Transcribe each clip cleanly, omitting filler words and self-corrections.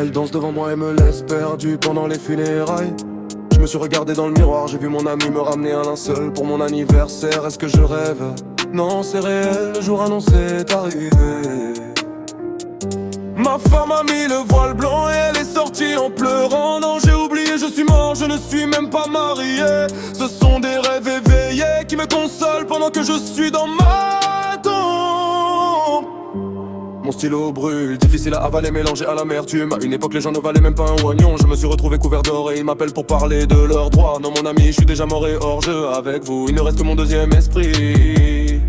Elle danse devant moi et me laisse perdu pendant les funérailles. Je me suis regardé dans le miroir, j'ai vu mon ami me ramener un linceul pour mon anniversaire. Est-ce que je rêve? Non, c'est réel, le jour annoncé est arrivé. Ma femme a mis le voile blanc et elle est sortie en pleurant. Non, j'ai oublié, je suis mort, je ne suis même pas marié. Ce sont des rêves éveillés qui me consolent pendant que je suis dans ma tombe. Mon stylo brûle, difficile à avaler, mélangé à l'amertume. À une époque les gens ne valaient même pas un oignon. Je me suis retrouvé couvert d'or et ils m'appellent pour parler de leurs droits. Non mon ami, je suis déjà mort et hors jeu avec vous. Il ne reste que mon deuxième esprit.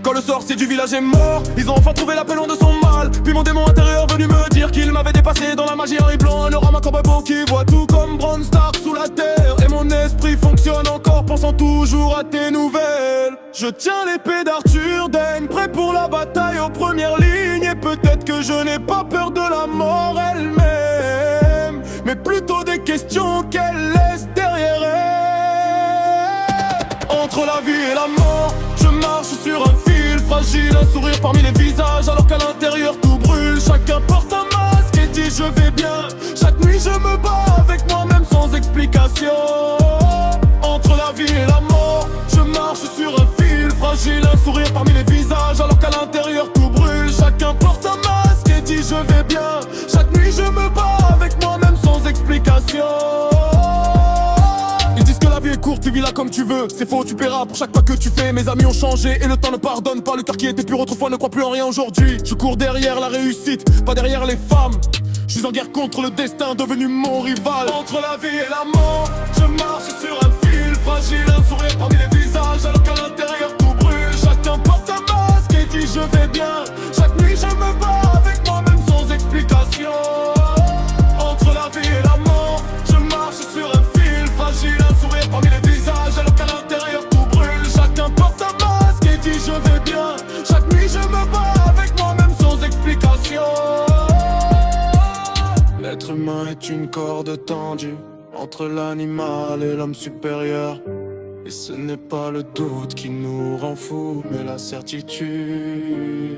Quand le sorcier du village est mort, ils ont enfin trouvé l'appelon de son mal. Puis mon démon intérieur venu me dire qu'il m'avait dépassé dans la magie Harry Blanc. Un orama comme un beau qui voit tout comme Bron Stark sous la terre. Et mon esprit fonctionne encore pensant toujours à tes nouvelles. Je tiens l'épée d'Arthur Dayne, prêt pour la bataille aux premières lignes. Et peut-être que je n'ai pas peur de la mort elle-même, mais plutôt des questions qu'elle laisse derrière elle. Entre la vie et la mort, je marche sur un fil fragile, un sourire parmi les visages, alors qu'à l'intérieur tout brûle. Chacun porte un masque et dit je vais bien. Chaque nuit je me bats avec moi-même sans explication. Entre la vie et la mort, je marche sur un fil fragile, un sourire parmi les visages, alors qu'à l'intérieur tout brûle. Chacun porte un masque et dit je vais bien. Chaque nuit je me bats avec moi-même sans explication. La vie est courte, tu vis là comme tu veux. C'est faux, tu paieras pour chaque pas que tu fais. Mes amis ont changé et le temps ne pardonne pas. Le cœur qui était pur autrefois ne croit plus en rien aujourd'hui. Je cours derrière la réussite, pas derrière les femmes. Je suis en guerre contre le destin devenu mon rival. Entre la vie et la mort, je marche sur un fil fragile, un sourire parmi les visages, alors qu'à l'intérieur tout brûle. Chacun porte un masque et dit je vais bien. Chaque nuit je me bats avec moi-même sans explication. Entre la vie et la mort, je marche sur un fil fragile, un sourire parmi les visages, alors qu'à l'intérieur tout brûle. Chacun porte un masque et dit je vais bien. Chaque nuit je me bats avec moi-même sans explication. L'être humain est une corde tendue entre l'animal et l'homme supérieur. Et ce n'est pas le doute qui nous rend fous, mais la certitude.